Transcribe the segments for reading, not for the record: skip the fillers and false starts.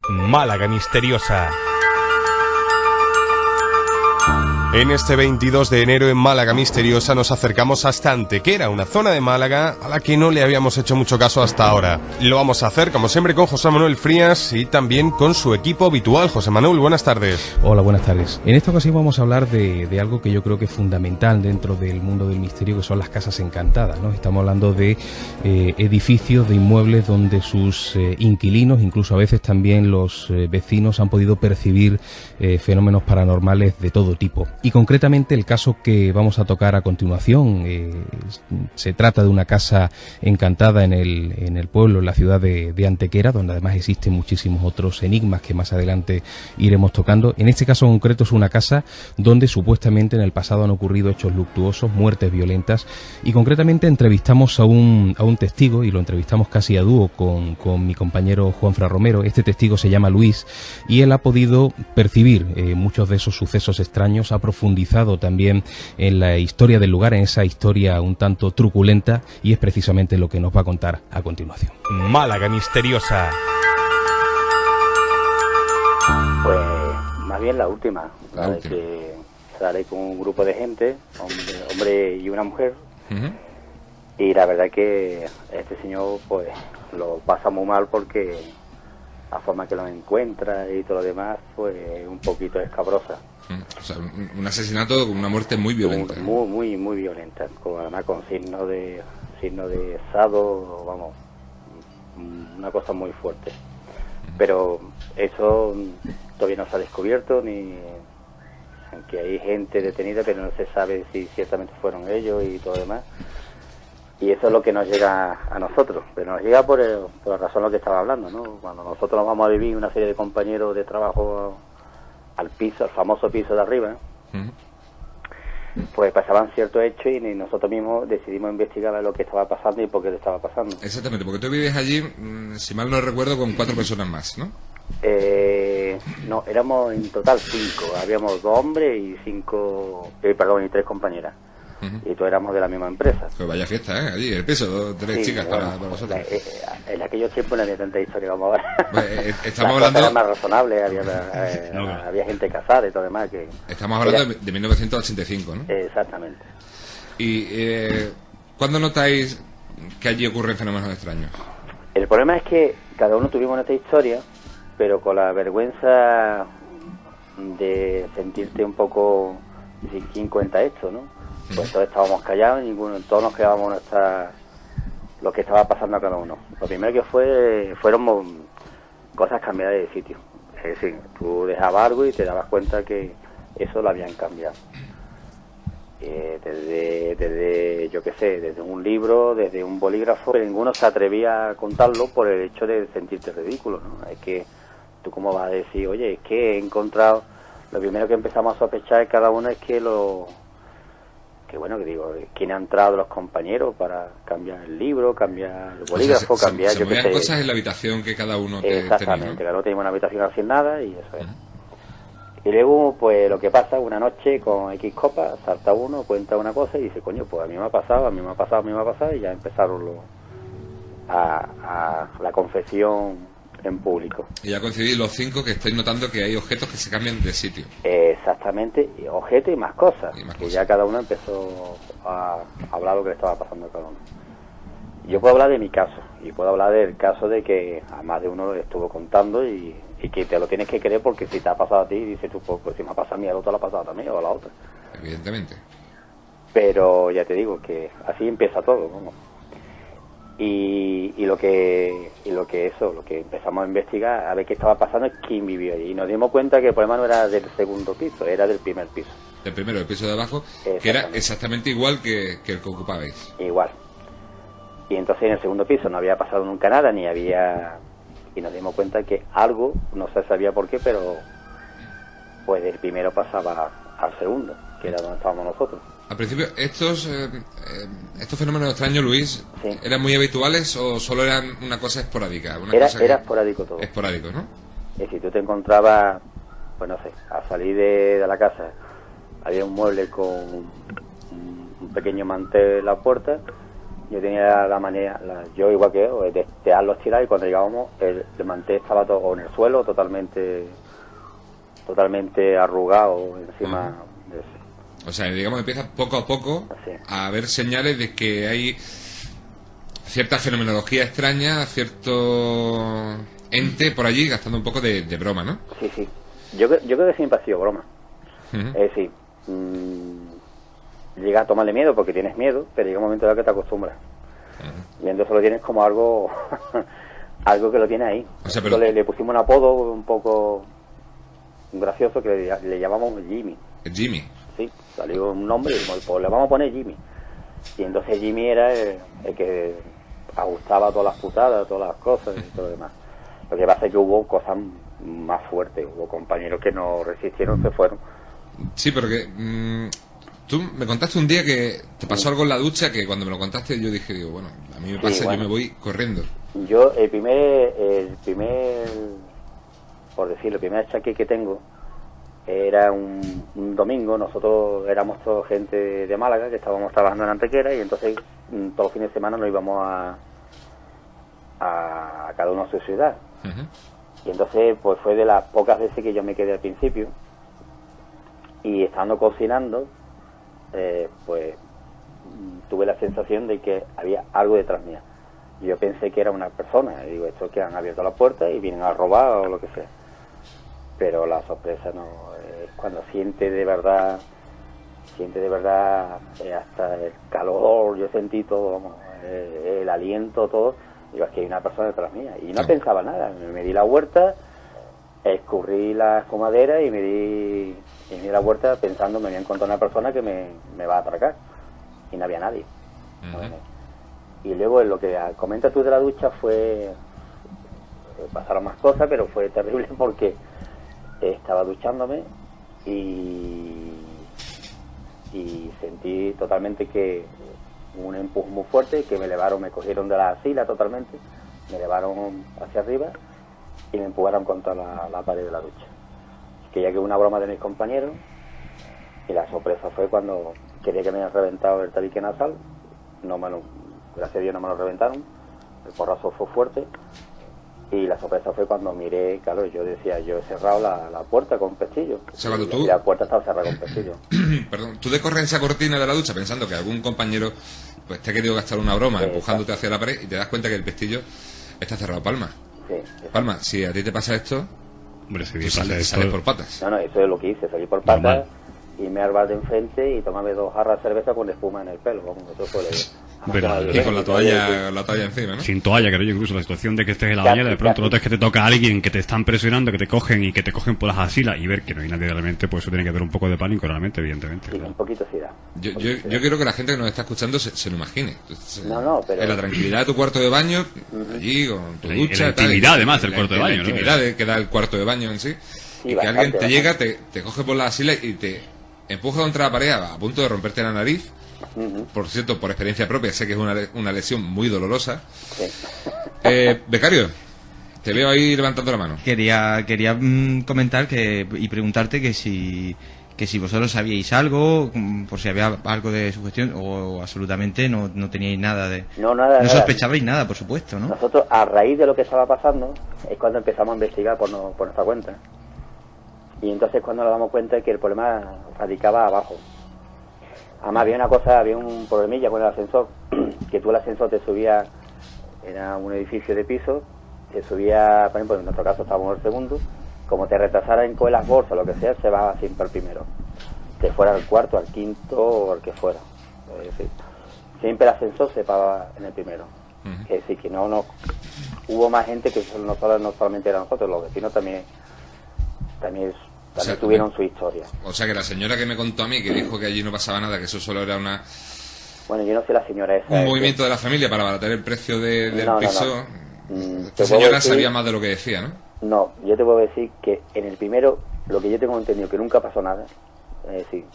Málaga misteriosa. En este 22 de enero en Málaga misteriosa nos acercamos hasta Antequera, una zona de Málaga a la que no le habíamos hecho mucho caso hasta ahora. Lo vamos a hacer, como siempre, con José Manuel Frías y también con su equipo habitual. José Manuel, buenas tardes. Hola, buenas tardes. En esta ocasión vamos a hablar de algo que yo creo que es fundamental dentro del mundo del misterio, que son las casas encantadas, ¿no? Estamos hablando de edificios, de inmuebles donde sus inquilinos, incluso a veces también los vecinos, han podido percibir fenómenos paranormales de todo tipo. Y concretamente el caso que vamos a tocar a continuación, se trata de una casa encantada en el pueblo, en la ciudad de Antequera, donde además existen muchísimos otros enigmas que más adelante iremos tocando. En este caso concreto es una casa donde supuestamente en el pasado han ocurrido hechos luctuosos, muertes violentas, y concretamente entrevistamos a un testigo, y lo entrevistamos casi a dúo con mi compañero Juanfran Romero. Este testigo se llama Luis y él ha podido percibir muchos de esos sucesos extraños, ha profundizado también en la historia del lugar, en esa historia un tanto truculenta, y es precisamente lo que nos va a contar a continuación. Málaga misteriosa. Pues más bien la última, que sale con un grupo de gente, hombre y una mujer, y la verdad que este señor pues lo pasa muy mal porque la forma que lo encuentra y todo lo demás pues un poquito escabrosa. O sea, un asesinato con una muerte muy violenta. Muy violenta, además con signos de sado, vamos, una cosa muy fuerte. Pero eso todavía no se ha descubierto, ni aunque hay gente detenida, pero no se sabe si ciertamente fueron ellos y todo lo demás. Y eso es lo que nos llega a nosotros, pero nos llega por la razón de lo que estaba hablando, ¿no? Cuando nosotros nos vamos a vivir, una serie de compañeros de trabajo al piso, al famoso piso de arriba, pues pasaban ciertos hechos y nosotros mismos decidimos investigar lo que estaba pasando y por qué le estaba pasando. Exactamente, porque tú vives allí, si mal no recuerdo, con 4 personas más, ¿no? No, éramos en total 5, habíamos 2 hombres y 3 compañeras. Y todos éramos de la misma empresa. Pues vaya fiesta, ¿eh? Allí, el piso, 3 chicas bueno, para vosotros. En aquellos tiempos no había tanta historia como ahora. Pues, estamos hablando... Era más razonable, había gente casada y todo demás. Que estamos hablando de 1985, ¿no? Exactamente. ¿Y cuándo notáis que allí ocurren fenómenos extraños? El problema es que cada uno tuvimos nuestra historia, pero con la vergüenza de sentirte un poco... ¿Quién cuenta esto, no? Pues todos estábamos callados, todos nos quedábamos lo que estaba pasando a cada uno. Lo primero que fueron cosas cambiadas de sitio. Es decir, tú dejabas algo y te dabas cuenta que eso lo habían cambiado. Desde yo qué sé, desde un libro, desde un bolígrafo, pero ninguno se atrevía a contarlo por el hecho de sentirte ridículo, ¿no? Es que tú cómo vas a decir, oye, es que he encontrado... Lo primero que empezamos a sospechar cada uno es que quién ha entrado los compañeros para cambiar el libro, cambiar el bolígrafo, cambiar... Se movían cosas en la habitación que cada uno exactamente, tenía, ¿no? Cada uno tenía una habitación sin nada y eso es. Y luego, pues lo que pasa, una noche con X copas, salta uno, cuenta una cosa y dice, coño, pues a mí me ha pasado, y ya empezaron a la confesión en público. Y ya coincidís los 5 que estáis notando que hay objetos que se cambian de sitio. Exactamente, objetos y más cosas. Ya cada uno empezó a hablar lo que le estaba pasando a cada uno. Yo puedo hablar de mi caso, y puedo hablar del caso de que a más de uno lo estuvo contando y que te lo tienes que creer, porque si te ha pasado a ti, dices tú, pues si me ha pasado a mí, al otro le ha pasado también, o a la otra. Evidentemente. Pero ya te digo que así empieza todo, ¿no? Y lo que empezamos a investigar, a ver qué estaba pasando, es quién vivió allí. Y nos dimos cuenta que el problema no era del segundo piso, era del primer piso. Del primero, el piso de abajo, que era exactamente igual que el que ocupabais. Igual. Y entonces en el segundo piso no había pasado nunca nada, ni había... Y nos dimos cuenta que algo, no se sabía por qué, pero pues del primero pasaba al segundo, que era donde estábamos nosotros. Al principio, estos fenómenos extraños, Luis, sí, ¿eran muy habituales o solo eran una cosa esporádica? Era esporádico todo. Esporádico, ¿no? Es decir, tú te encontrabas, pues no sé, al salir de la casa, había un mueble con un pequeño mantel en la puerta, yo tenía la manera, yo igual que él, de dejarlo estirar, y cuando llegábamos el mantel estaba todo en el suelo, totalmente arrugado encima de eso. O sea, digamos, empieza poco a poco Así. a haber señales de que hay cierta fenomenología extraña, cierto ente por allí gastando un poco de broma, ¿no? Sí, sí. Yo creo que siempre ha sido broma. Ujú. Es decir, llega a tomarle miedo porque tienes miedo, pero llega un momento en el que te acostumbras. Y entonces lo tienes como algo algo que lo tiene ahí. O sea, pero- Entonces le pusimos un apodo un poco gracioso que le llamamos Jimmy. Jimmy. Sí, salió un nombre y dijimos, pues le vamos a poner Jimmy. Y entonces Jimmy era el que ajustaba todas las putadas, todas las cosas y todo lo demás. Lo que pasa es que hubo cosas más fuertes, hubo compañeros que no resistieron, se fueron. Sí, pero que tú me contaste un día que te pasó algo en la ducha que cuando me lo contaste yo dije, digo, bueno, a mí me Sí, pasa, bueno. yo me voy corriendo. Yo el primer, por decirlo, el primer achaque que tengo era un domingo. Nosotros éramos toda gente de Málaga que estábamos trabajando en Antequera, y entonces todos los fines de semana nos íbamos a cada uno a su ciudad. Ujú. Y entonces pues fue de las pocas veces que yo me quedé al principio, y estando cocinando pues tuve la sensación de que había algo detrás mía. Yo pensé que era una persona, y digo, estos que han abierto la puerta y vienen a robar o lo que sea. Pero la sorpresa no, cuando siente de verdad hasta el calor, yo sentí todo, vamos, el aliento, todo. Digo, es que hay una persona detrás mía. Y no Sí. pensaba nada, me di la vuelta, escurrí la escumadera y me di la vuelta pensando me voy a encontrar una persona que me va a atracar. Y no había nadie. Ujú. Bueno, y luego en lo que comentas tú de la ducha pasaron más cosas, pero fue terrible porque estaba duchándome y sentí totalmente que un empuje muy fuerte, que me cogieron de la axila totalmente, me elevaron hacia arriba y me empujaron contra la pared de la ducha. Que ya que una broma de mis compañeros, y la sorpresa fue cuando quería que me hubieran reventado el tabique nasal. Gracias a Dios no me lo reventaron, el porrazo fue fuerte, y la sorpresa fue cuando miré, claro, yo decía, yo he cerrado la puerta con pestillo. O sea, cuando Y tú- la puerta estaba cerrada con pestillo. Perdón, tú decorres esa cortina de la ducha pensando que algún compañero pues te ha querido gastar una broma Sí, empujándote hacia la pared y te das cuenta que el pestillo está cerrado. Palma, Sí, exacto. Palma, si a ti te pasa esto, Hombre, si tú bien pasa sales, esto, sales por patas. No, eso es lo que hice, salí por patas Normal. y me al bar de enfrente y tomarme 2 jarras de cerveza con espuma en el pelo. Vamos, eso fue Verdad. Y con la toalla encima, ¿no? sin toalla, creo yo, incluso la situación de que estés en la Casi, bañera, de pronto casi. notas que te toca a alguien, que te están presionando, que te cogen y que te cogen por las axilas, y ver que no hay nadie realmente, pues eso tiene que dar un poco de pánico realmente, evidentemente. Sí, claro. un poquito sí da. Yo quiero que la gente que nos está escuchando se lo imagine. Entonces, No, pero- en la tranquilidad de tu cuarto de baño, allí con tu En ducha. la tal, intimidad, además, del en cuarto de en baño, La ¿no? intimidad que da el cuarto de baño en sí. Sí, Y que bastante, alguien te bastante. llega, te coge por la axila y te empuja contra la pared a punto de romperte la nariz. Ujú, Por cierto, por experiencia propia, sé que es una lesión muy dolorosa. sí. Becario, te veo ahí levantando la mano. Quería comentar y preguntarte que si vosotros sabíais algo, por si había algo de sugestión, o absolutamente no teníais nada de... No, nada, No nada. sospechabais nada, por supuesto, ¿no? Nosotros, a raíz de lo que estaba pasando, es cuando empezamos a investigar por nuestra cuenta. Y entonces cuando nos damos cuenta de que el problema radicaba abajo. Además había un problemilla con el ascensor, que tú el ascensor te subía, era un edificio de piso, te subía, por ejemplo, en nuestro caso estábamos en el segundo, como te retrasara en coger las bolsas, lo que sea, se bajaba siempre al primero. Que fuera al cuarto, al quinto o al que fuera. Es decir, siempre el ascensor se paraba en el primero. Ujú. Es decir, que no hubo más gente que no solamente era nosotros, los vecinos también O sea, tuvieron su historia. O sea que la señora que me contó a mí, que dijo que allí no pasaba nada, que eso solo era Bueno, yo no sé la señora esa. un movimiento de la familia para abaratar el precio del No, no, piso. no. Esta Te puedo señora decir- sabía más de lo que decía, ¿no? No, yo te puedo decir que en el primero, lo que yo tengo entendido, que nunca pasó nada. Es decir,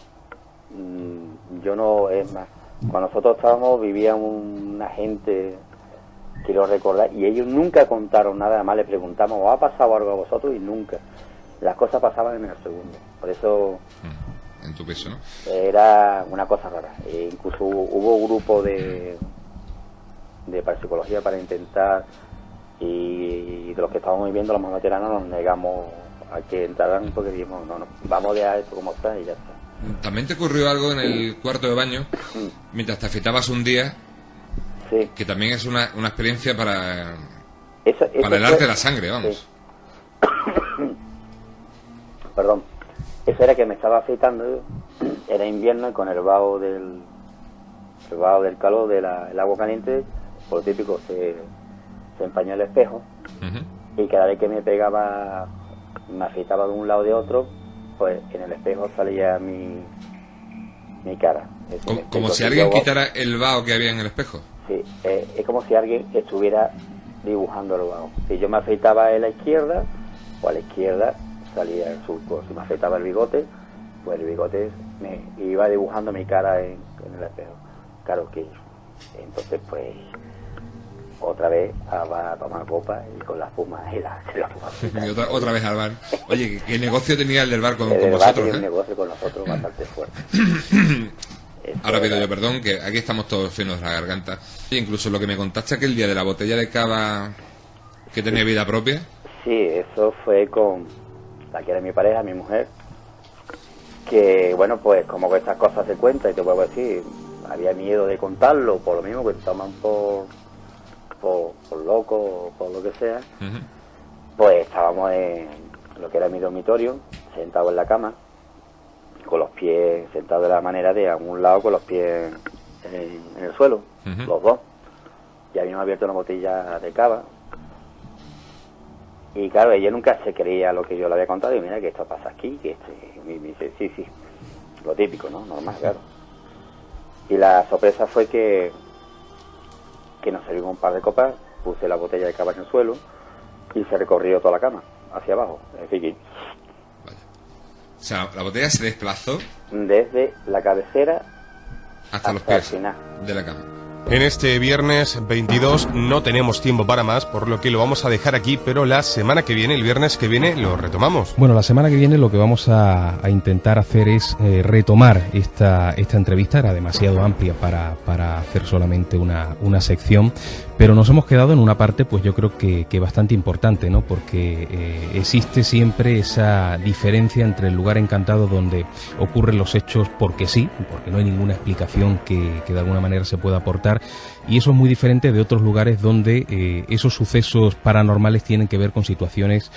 yo no, es más, cuando nosotros estábamos vivía una gente, quiero recordar, y ellos nunca contaron nada, además le preguntamos, ¿os ha pasado algo a vosotros? Y nunca. Las cosas pasaban en el segundo. Por eso En tu piso, ¿no? era una cosa rara. Incluso hubo grupo de de parapsicología para intentar, y de los que estábamos viviendo, los más veteranos, nos negamos a que entraran porque dijimos, no, vamos a dejar esto como está y ya está. ¿También te ocurrió algo en el cuarto de baño mientras te afeitabas un día? Sí. Que también es una experiencia para Eso helarte la sangre, vamos. Sí. Perdón. Eso era que me estaba afeitando, era invierno y con el vaho del calor del agua caliente, por lo típico, se empañó el espejo. Uh-huh. Y cada vez que me pegaba, me afeitaba de un lado de otro, pues en el espejo salía mi cara. Como si alguien quitara el vaho que había en el espejo. Sí, es como si alguien estuviera dibujando el vaho. Si yo me afeitaba a la izquierda, o a la izquierda salía el surco. Si me afeitaba el bigote, pues el bigote me iba dibujando mi cara en el espejo. Claro que entonces pues otra vez a tomar copa y con la espuma y la espuma. Otra vez al bar. Oye, ¿qué negocio tenía el del bar con el vosotros? Tenía un negocio con nosotros bastante fuerte. Ahora pido yo perdón, que aquí estamos todos finos de la garganta. Oye, incluso lo que me contaste aquel día de la botella de cava que tenía vida propia. Sí, eso fue con la que era mi pareja, mi mujer, que bueno, pues como que estas cosas se cuentan y te puedo decir, había miedo de contarlo, por lo mismo que toman por loco o por lo que sea. Uh-huh. Pues estábamos en lo que era mi dormitorio, sentados en la cama, con los pies sentados de la manera de a un lado con los pies en el suelo, uh-huh, los dos. Ya habíamos abierto una botella de cava. Y claro, ella nunca se creía lo que yo le había contado. Y mira que esto pasa aquí, que me dice, sí, lo típico, ¿no? Normal, claro. Y la sorpresa fue que nos servimos un par de copas, puse la botella de cava en el suelo y se recorrió toda la cama, hacia abajo. Es decir, o sea, la botella se desplazó desde la cabecera hasta los el pies final de la cama. En este viernes 22 no tenemos tiempo para más, por lo que lo vamos a dejar aquí, pero la semana que viene, el viernes que viene, lo retomamos. Bueno, la semana que viene lo que vamos a intentar hacer es retomar esta entrevista. Era demasiado amplia para hacer solamente una sección, pero nos hemos quedado en una parte, pues yo creo que bastante importante, ¿no? Porque existe siempre esa diferencia entre el lugar encantado donde ocurren los hechos porque sí, porque no hay ninguna explicación que de alguna manera se pueda aportar, y eso es muy diferente de otros lugares donde esos sucesos paranormales tienen que ver con situaciones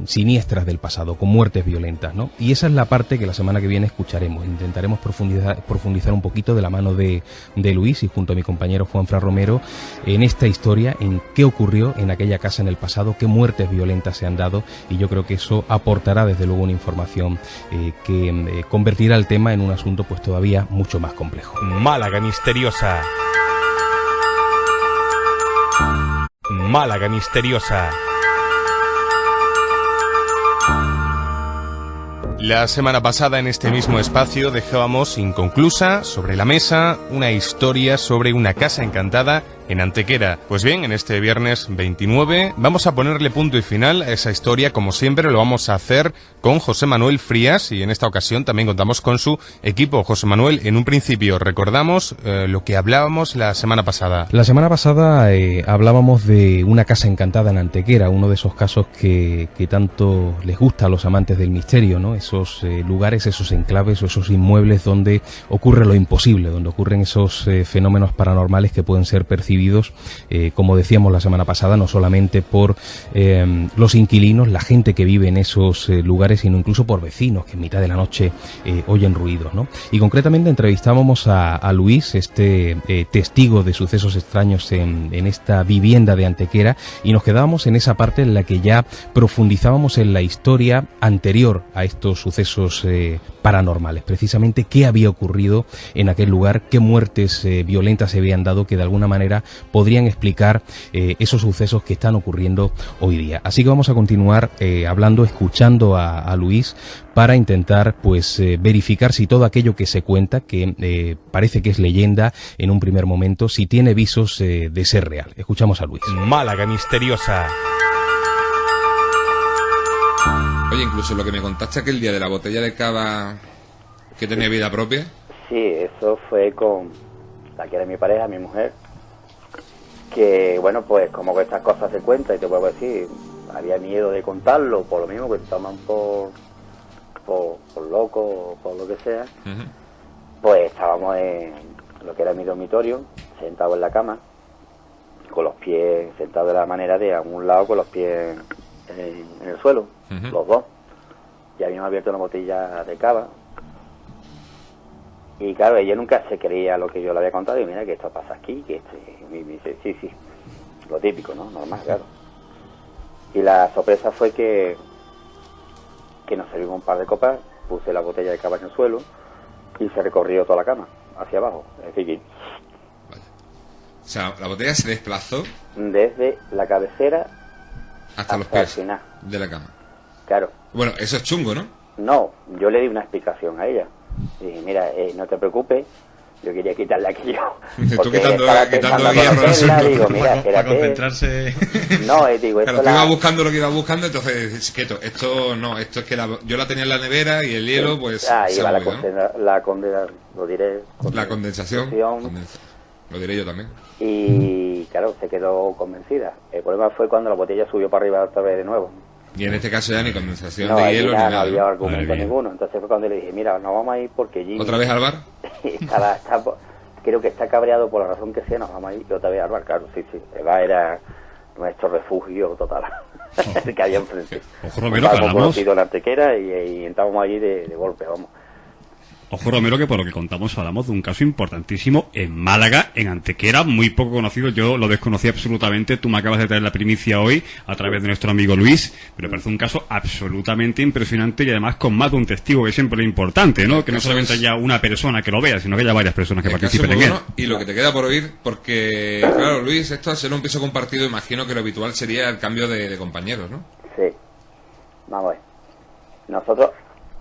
siniestras del pasado, con muertes violentas, ¿no? Y esa es la parte que la semana que viene escucharemos. Intentaremos profundizar un poquito de la mano de Luis y junto a mi compañero Juanfran Romero en esta historia, en qué ocurrió en aquella casa en el pasado, qué muertes violentas se han dado, y yo creo que eso aportará desde luego una información que convertirá el tema en un asunto pues todavía mucho más complejo. Málaga misteriosa. Málaga misteriosa. La semana pasada en este mismo espacio dejábamos inconclusa sobre la mesa una historia sobre una casa encantada en Antequera. Pues bien, en este viernes 29 vamos a ponerle punto y final a esa historia. Como siempre lo vamos a hacer con José Manuel Frías, y en esta ocasión también contamos con su equipo. José Manuel, en un principio recordamos lo que hablábamos la semana pasada. La semana pasada hablábamos de una casa encantada en Antequera, uno de esos casos que tanto les gusta a los amantes del misterio, ¿no? Esos lugares, esos enclaves o esos inmuebles donde ocurre lo imposible, donde ocurren esos fenómenos paranormales que pueden ser percibidos, como decíamos la semana pasada, no solamente por los inquilinos, la gente que vive en esos lugares, sino incluso por vecinos que en mitad de la noche oyen ruidos, ¿no? Y concretamente entrevistábamos a Luis, este testigo de sucesos extraños en esta vivienda de Antequera, y nos quedábamos en esa parte en la que ya profundizábamos en la historia anterior a estos sucesos paranormales, precisamente qué había ocurrido en aquel lugar, qué muertes violentas se habían dado que de alguna manera podrían explicar esos sucesos que están ocurriendo hoy día. Así que vamos a continuar hablando, escuchando a Luis para intentar pues verificar si todo aquello que se cuenta, que parece que es leyenda en un primer momento, si tiene visos de ser real. Escuchamos a Luis. Málaga misteriosa. Oye, incluso lo que me contaste aquel día de la botella de cava que tenía vida propia. Sí, eso fue con la que era mi pareja, mi mujer, que bueno, pues como que estas cosas se cuentan, y te puedo decir, había miedo de contarlo, por lo mismo que te toman por loco o por lo que sea. Pues estábamos en lo que era mi dormitorio, sentado en la cama, con los pies sentados de la manera de a un lado con los pies en el suelo, los dos. Ya habíamos abierto una botella de cava. Y claro, ella nunca se creía lo que yo le había contado, y mira que esto pasa aquí, que y me dice, sí, lo típico, ¿no? Normal, claro. Y la sorpresa fue que nos servimos un par de copas, puse la botella de cava en el suelo y se recorrió toda la cama, hacia abajo. Es decir, que Vaya. O sea, la botella se desplazó desde la cabecera hasta los el pies final. de la cama. Claro. Bueno, eso es chungo, ¿no? No, yo le di una explicación a ella. Y dije, mira, no te preocupes, yo quería quitarle aquello. Tú quitando estaba hierro pensando al conocerla, asunto. digo, mira, Para espérate. concentrarse. No, digo, Claro, esto tú ibas buscando lo que ibas buscando, entonces, es que esto no, esto es que yo la tenía en la nevera y el hielo, pues, se iba ha la, movido, ¿no? lo diré. La condensación, lo diré yo también. Y claro, se quedó convencida. El problema fue cuando la botella subió para arriba otra vez de nuevo. Y en este caso ya ni condensación No, de aquí hielo ni no nada. había ¿no? argumento ninguno. Entonces fue cuando le dije, mira, nos vamos a ir porque Jimmy... ¿Otra vez al bar? creo que está cabreado por la razón que sea, nos vamos a ir otra vez al bar. Claro, sí. El bar era nuestro refugio total. El que había enfrente. Ojo, Romero, que Estábamos hablamos. conocidos en la Antequera y entramos allí de golpe, vamos. Ojo, Romero, que por lo que contamos hablamos de un caso importantísimo en Málaga, en Antequera, muy poco conocido. Yo lo desconocí absolutamente. Tú me acabas de traer la primicia hoy a través de nuestro amigo Luis, pero me parece un caso absolutamente impresionante y además con más de un testigo, que siempre es importante, ¿no? Que no solamente haya una persona que lo vea, sino que haya varias personas que El caso participen en muy él. bueno, y lo que te queda por oír, porque, claro, Luis, esto al ser un piso compartido, imagino que lo habitual sería el cambio de compañeros, ¿no? Sí. Vamos a ver. Nosotros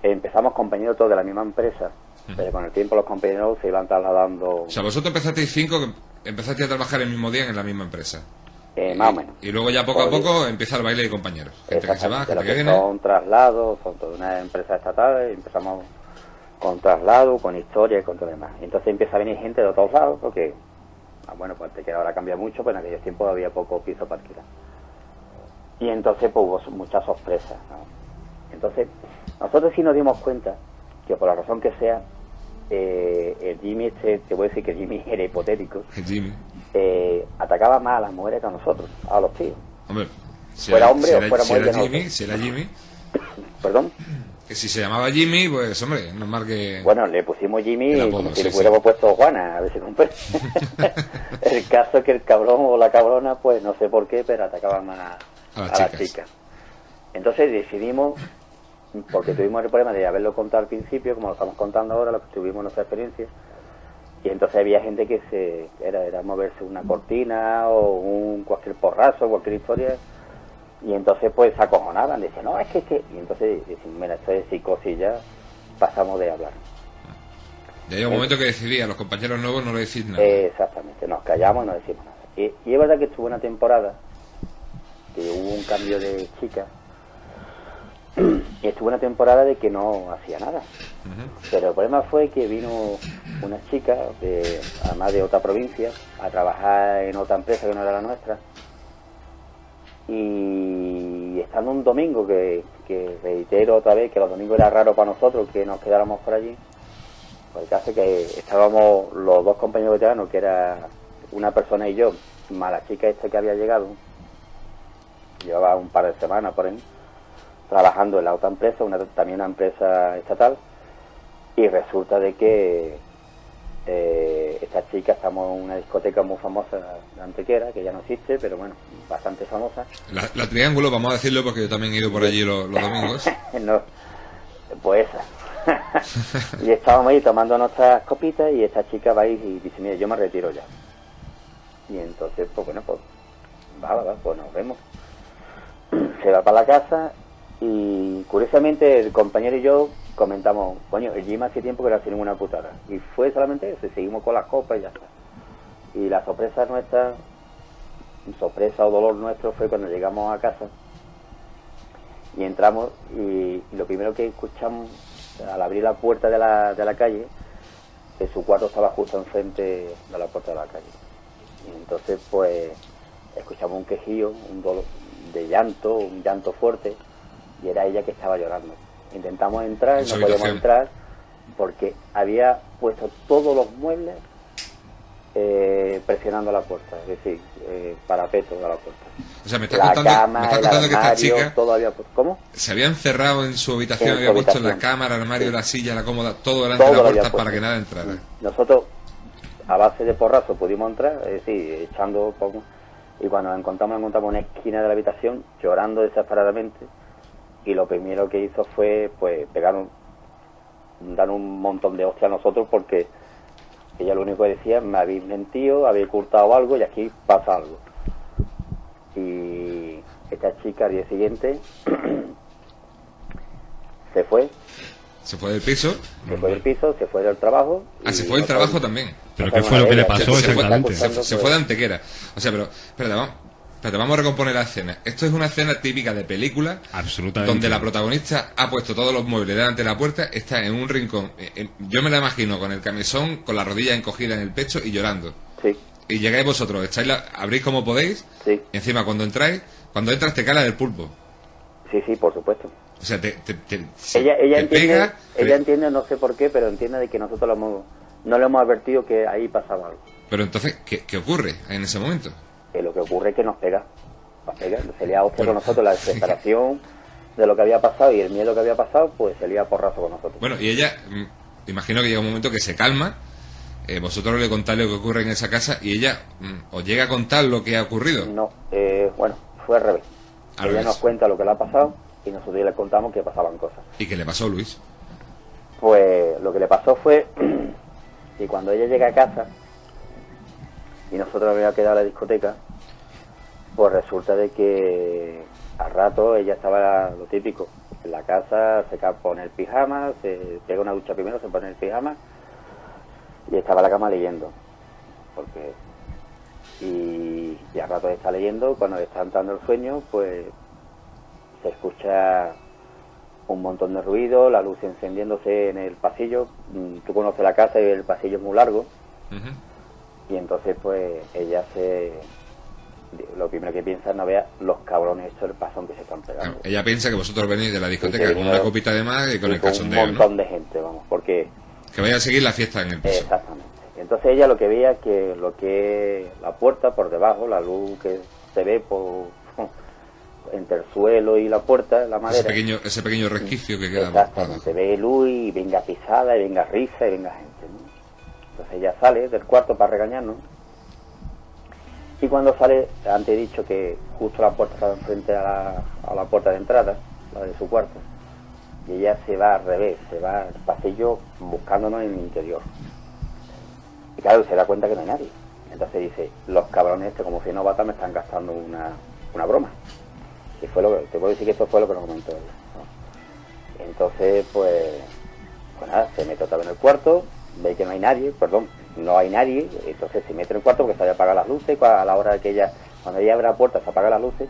empezamos compañeros todos de la misma empresa, pero con el tiempo los compañeros se iban trasladando, O sea, vosotros empezasteis 5, que empezasteis a trabajar el mismo día en la misma empresa. más o menos. Y luego ya poco a poco empieza el baile de compañeros. Gente que se va, Exactamente, gente lo que que viene. son traslados, son toda una empresa estatal, y empezamos con traslado, con historia y con todo demás. Y entonces empieza a venir gente de otros lados, porque, bueno, pues te queda ahora cambia mucho, pero en aquellos tiempos había poco piso para alquilar. Y entonces pues hubo muchas sorpresas, ¿no? Entonces, nosotros sí nos dimos cuenta que por la razón que sea, el Jimmy te voy a decir que Jimmy era hipotético, Jimmy. atacaba más a las mujeres que a nosotros, a los tíos. Hombre, Fuera hombre o fuera mujer, no Jimmy, sé. si era Jimmy, ¿Perdón? que si se llamaba Jimmy, pues hombre, normal que... Bueno, le pusimos Jimmy El apodo, como si sí, le hubiéramos puesto Juana, a ver si compré. El caso es que el cabrón o la cabrona, pues no sé por qué, pero atacaba más A las a las chicas. chicas. Entonces decidimos, porque tuvimos el problema de haberlo contado al principio, como lo estamos contando ahora, lo que tuvimos nuestra experiencia, y entonces había gente que era moverse una cortina o cualquier porrazo, cualquier historia, y entonces pues se acojonaban, decían, no, es que... Y entonces decían, mira, esto es psicosis ya, pasamos de hablar. Ya hay un momento que decidí, a los compañeros nuevos no le decís nada. Exactamente, nos callamos y no decimos nada. Y es verdad que estuvo una temporada que hubo un cambio de chica y estuvo una temporada de que no hacía nada. Pero el problema fue que vino una chica, además de otra provincia, a trabajar en otra empresa que no era la nuestra. Y estando un domingo, que reitero otra vez que los domingos era raro para nosotros que nos quedáramos por allí, pues el caso es que estábamos los dos compañeros veteranos, que era una persona y yo, más la chica esta que había llegado, llevaba un par de semanas por ahí, trabajando en la otra empresa, también una empresa estatal, y resulta de que esta chica, estamos en una discoteca muy famosa de Antequera, que ya no existe, pero bueno, bastante famosa. La Triángulo, vamos a decirlo porque yo también he ido por allí los domingos. No, pues esa. Y estábamos ahí tomando nuestras copitas y esta chica va ahí y dice, mira, yo me retiro ya. Y entonces, pues bueno, pues va, pues nos vemos. Se va para la casa y curiosamente el compañero y yo comentamos, coño, el Jim hace tiempo que no hace ninguna putada. Y fue solamente eso, y seguimos con las copas y ya está. Y la sorpresa nuestra, sorpresa o dolor nuestro, fue cuando llegamos a casa y entramos y lo primero que escuchamos al abrir la puerta de la calle, que su cuarto estaba justo enfrente de la puerta de la calle. Y entonces pues escuchamos un quejío, un dolor de llanto, un llanto fuerte, y era ella que estaba llorando. Intentamos entrar, no podíamos entrar, porque había puesto todos los muebles presionando la puerta, es decir, parapeto de la puerta. O sea, me está contando que esta chica todo había puesto. ¿Cómo? se había encerrado en su habitación, había puesto la cámara, el armario, la silla, la cómoda, todo delante de la puerta para que nada entrara. Nosotros, a base de porrazo, pudimos entrar, es decir, echando poco, y cuando nos encontramos en una esquina de la habitación, llorando desesperadamente, y lo primero que hizo fue, pues, dar un montón de hostias a nosotros, porque ella lo único que decía, me habéis mentido, habéis ocultado algo y aquí pasa algo. Y esta chica al día siguiente se fue. ¿Se fue del piso? Se fue del piso, se fue del trabajo. Se fue del trabajo también. ¿Pero qué fue lo que le pasó exactamente? Se fue de Antequera. O sea, pero, espérate, vamos a recomponer la escena. Esto es una escena típica de película. Absolutamente. Donde la protagonista ha puesto todos los muebles delante de la puerta, está en un rincón. Yo me la imagino con el camisón, con la rodilla encogida en el pecho y llorando. Sí. Y llegáis vosotros, abrís como podéis. Sí. Y encima, cuando entras, te cala del pulpo. Sí, por supuesto. O sea, ella entiende, no sé por qué, pero entiende de que nosotros no le hemos advertido que ahí pasaba algo. Pero entonces, ¿qué ocurre en ese momento? Lo que ocurre es que nos pega. Se lía hostia con nosotros, la desesperación de lo que había pasado y el miedo que había pasado, pues se lía porrazo con nosotros. Bueno, y ella, imagino que llega un momento que se calma, vosotros le contáis lo que ocurre en esa casa y ella os llega a contar lo que ha ocurrido. No, bueno, fue al revés. Ella nos cuenta lo que le ha pasado y nosotros le contamos que pasaban cosas. ¿Y qué le pasó, Luis? Pues lo que le pasó fue que cuando ella llega a casa y nosotros habíamos quedado en la discoteca, pues resulta de que al rato ella estaba lo típico, en la casa se pone el pijama, se pega una ducha primero, se pone el pijama y estaba en la cama leyendo, y al rato está leyendo, cuando le está entrando el sueño, pues se escucha un montón de ruido, la luz encendiéndose en el pasillo. Tú conoces la casa y el pasillo es muy largo. Y entonces pues ella lo primero que piensa es no vea los cabrones estos el pasón que se están pegando. Ella piensa que vosotros venís de la discoteca con una copita de más y con el cachondeo, un montón de gente, vamos, porque que vaya a seguir la fiesta en el piso. Exactamente. Entonces ella lo que veía que lo que es la puerta por debajo, la luz que se ve entre el suelo y la puerta, la madera, ese pequeño resquicio que queda. Exactamente, ve luz y venga pisada y venga risa y venga gente, ¿no? Entonces ella sale del cuarto para regañarnos, y cuando sale, antes he dicho que justo la puerta estaba enfrente a la puerta de entrada, la de su cuarto, y ella se va al revés, se va al pasillo buscándonos en el interior, y claro, se da cuenta que no hay nadie. Entonces dice, los cabrones como si novatas me están gastando una broma. Y fue te puedo decir que esto fue lo que nos comentó ella, ¿no? Entonces pues nada, se mete otra vez en el cuarto, ve que no hay nadie, no hay nadie, entonces se mete en el cuarto porque se había apagado las luces, a la hora de que cuando ella abre la puerta se apagan las luces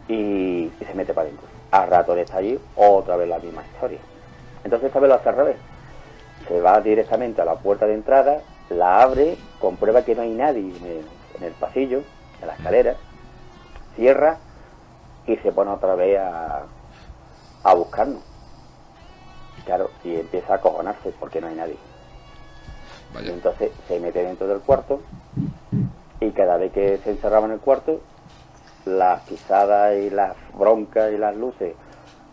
y se mete para adentro. Al rato de estar allí, otra vez la misma historia. Entonces esta vez lo hace al revés, se va directamente a la puerta de entrada, la abre, comprueba que no hay nadie en el pasillo, en la escalera, cierra y se pone otra vez a buscarnos. Claro, y empieza a acojonarse porque no hay nadie. Vaya. Y entonces se mete dentro del cuarto y cada vez que se encerraba en el cuarto, las pisadas y las broncas y las luces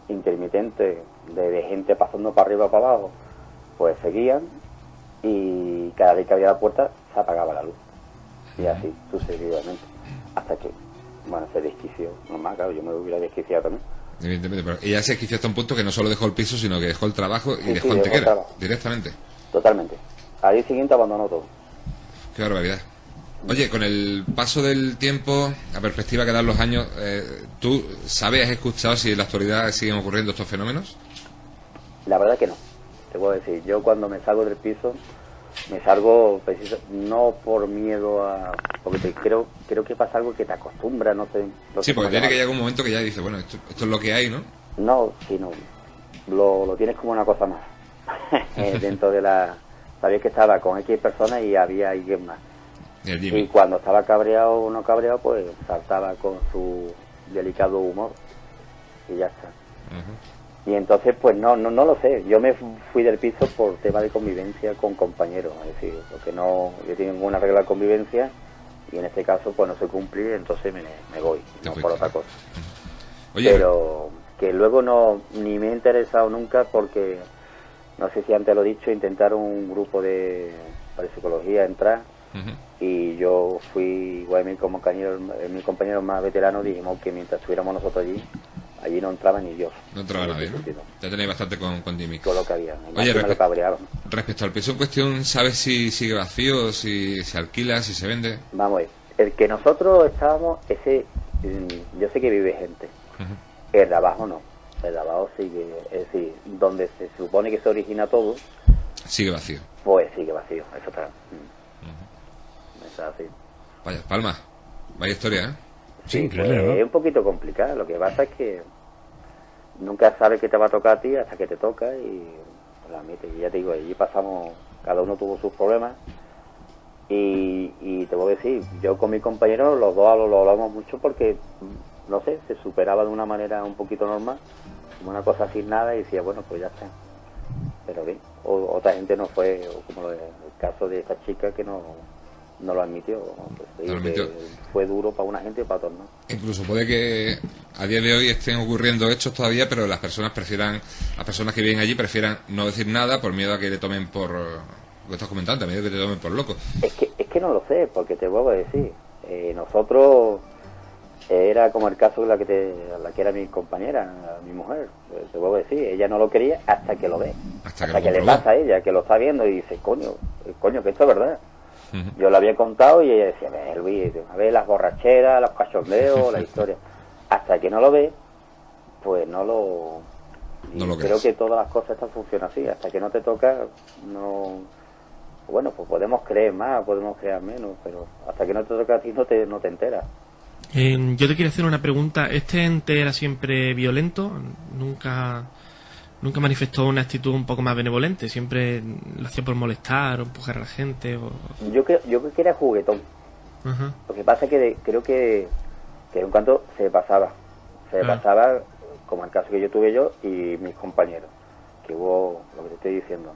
intermitentes de gente pasando para arriba o para abajo, pues seguían, y cada vez que abría la puerta se apagaba la luz. Y así sucesivamente, hasta que se desquició. Normal, claro, yo me hubiera desquiciado también. Evidentemente, pero ella se desquició hasta un punto que no solo dejó el piso, sino que dejó el trabajo y dejó Antequera directamente. Totalmente. Al día siguiente abandonó todo. Qué barbaridad. Oye, con el paso del tiempo, la perspectiva que dan los años, ¿tú sabes, has escuchado si en la actualidad siguen ocurriendo estos fenómenos? La verdad que no. Te puedo decir, yo cuando me salgo del piso, me salgo no por miedo a... porque creo que pasa algo que te acostumbra, no sé... Sí, porque tiene que llegar un momento que ya dices, bueno, esto es lo que hay, ¿no? No, sino lo tienes como una cosa más. Dentro de la... Sabías que estaba con X personas y había alguien más. Y el Jimmy. Y cuando estaba cabreado o no cabreado, pues saltaba con su delicado humor. Y ya está. Ujú. Y entonces, pues no lo sé. Yo me fui del piso por tema de convivencia con compañeros. Es decir, porque no, yo tengo una regla de convivencia y en este caso, pues no se cumplí, entonces me voy, Te no fuiste. por otra cosa. Oye, Pero que luego no, ni me he interesado nunca porque, no sé si antes lo he dicho, intentaron un grupo de parapsicología entrar ujú. y yo fui, igual mi compañero más veterano, dijimos que mientras estuviéramos nosotros allí no entraba ni Dios. No entraba nadie, ¿no? Ya tenéis bastante con Jimmy. Todo lo que había. Oye, Me lo cabreaban. respecto al piso en cuestión, ¿sabes si sigue vacío, si se alquila, si se vende? Vamos a ver, el que nosotros estábamos, yo sé que vive gente, Ujú. el de abajo no, el de abajo sigue, es decir, donde se supone que se origina todo, Sigue vacío. pues sigue vacío, eso está, eso es así. Vaya, Palma. Vaya historia, ¿eh? Sí, Pues, increíble, ¿no? es un poquito complicado, lo que pasa es que nunca sabes qué te va a tocar a ti hasta que te toca y la admites. Y ya te digo, allí pasamos, cada uno tuvo sus problemas y te voy a decir, yo con mi compañero los dos lo hablamos mucho porque, no sé, se superaba de una manera un poquito normal, como una cosa sin nada y decía, bueno, pues ya está. Pero bien, otra gente no fue, o como el caso de esta chica que no lo admitió, pues, te digo No lo admitió. que fue duro para una gente y para otros no. Incluso puede que a día de hoy estén ocurriendo hechos todavía, pero las personas que viven allí prefieran no decir nada por miedo a que le tomen por lo que estás comentando, a miedo a que te tomen por loco. Es que no lo sé, porque te vuelvo a decir, nosotros era como el caso de la que era mi compañera, mi mujer, te vuelvo a decir, ella no lo quería hasta que lo ve, Hasta que hasta lo que le comprobó. pasa a ella, que lo está viendo y dice, coño, que esto es verdad. Ujú. Yo le había contado y ella decía, ve Luis, a ver las borracheras, los cachondeos, la historia. Hasta que no lo ve, pues no lo... No lo creo crees. que todas las cosas estas funcionan así, hasta que no te toca, no... Bueno, pues podemos creer más, podemos creer menos, pero hasta que no te toca a ti no te enteras. Yo te quiero hacer una pregunta. ¿Este ente era siempre violento? ¿Nunca manifestó una actitud un poco más benevolente? ¿Siempre lo hacía por molestar o empujar a la gente? Yo creo que era juguetón. Ajá. Lo que pasa es que creo que de un canto se pasaba. Pasaba como el caso que yo tuve yo y mis compañeros. Que hubo, lo que te estoy diciendo.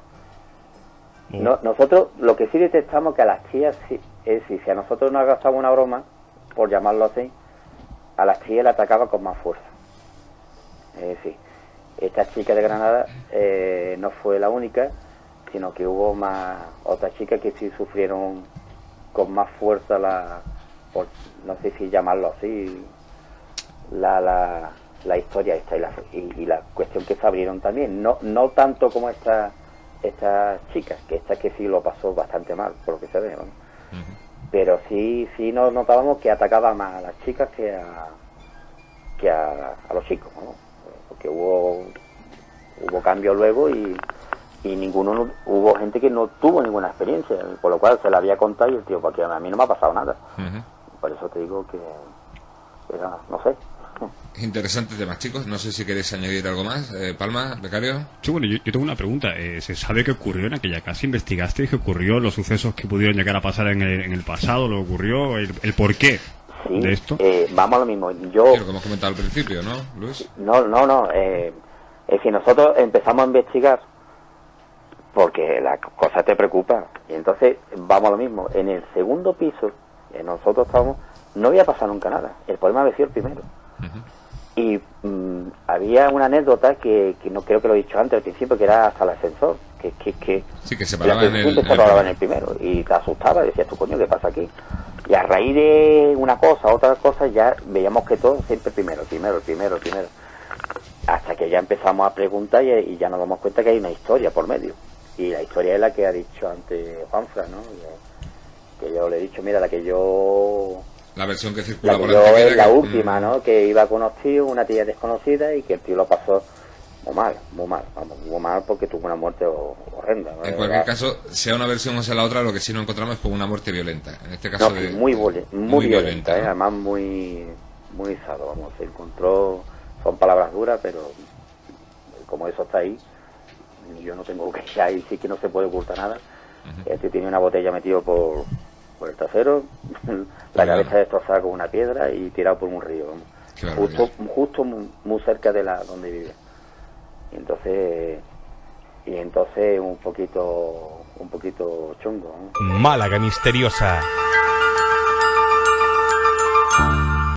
No, nosotros lo que sí detectamos que a las tías, si a nosotros nos gastaba una broma, por llamarlo así, a las tías le atacaba con más fuerza. Es decir, esta chica de Granada no fue la única, sino que hubo más otras chicas que sí sufrieron con más fuerza no sé si llamarlo así, la historia esta y la cuestión que se abrieron también, no tanto como estas chicas, que esta que sí lo pasó bastante mal, por lo que se ve, ¿no? Ujú. Pero sí nos notábamos que atacaba más a las chicas que a los chicos, ¿no? Porque hubo cambios luego y hubo gente que no tuvo ninguna experiencia, por lo cual se la había contado y el tío, porque a mí no me ha pasado nada. Ujú. Por eso te digo que era, no sé. Interesante tema, chicos. No sé si queréis añadir algo más. Palma, becario. Sí, bueno, yo tengo una pregunta. ¿Se sabe qué ocurrió en aquella casa? ¿Investigasteis qué ocurrió? ¿Los sucesos que pudieron llegar a pasar en el pasado? ¿Lo ocurrió? ¿El porqué Sí, de esto? vamos a lo mismo. Sí, lo que hemos comentado al principio, ¿no, Luis? No. Es decir, nosotros empezamos a investigar porque la cosa te preocupa. Y entonces, vamos a lo mismo. En el segundo piso, nosotros estábamos, no había pasado nunca nada. El problema había sido el primero. Ujú. Y había una anécdota que no creo que lo he dicho antes al principio, que era hasta el ascensor. Que Sí, que se paraba en el siempre se paraba en el primero. Y te asustaba, decías tú, coño, ¿qué pasa aquí? Y a raíz de una cosa, otra cosa, ya veíamos que todo siempre primero. Hasta que ya empezamos a preguntar y ya nos damos cuenta que hay una historia por medio. Y la historia es la que ha dicho antes Juanfran, ¿no? Que yo le he dicho, mira, la que La versión que circula yo por Antequera, es la que- última, ¿no? Que iba con unos tíos, una tía desconocida y que el tío lo pasó muy mal, vamos, muy mal porque tuvo una muerte horrenda, ¿no? En cualquier caso, sea una versión o sea la otra, lo que sí no encontramos es como una muerte violenta. En este caso, No, sí, muy violenta, ¿no? además muy sado, vamos, se encontró, son palabras duras, pero como eso está ahí, yo no tengo que ir ahí, sí que no se puede ocultar nada. Este tiene una botella metido por por el trasero, la cabeza destrozada con una piedra y tirado por un río, justo muy cerca de donde vive. Y entonces un poquito chungo, ¿no? Málaga misteriosa.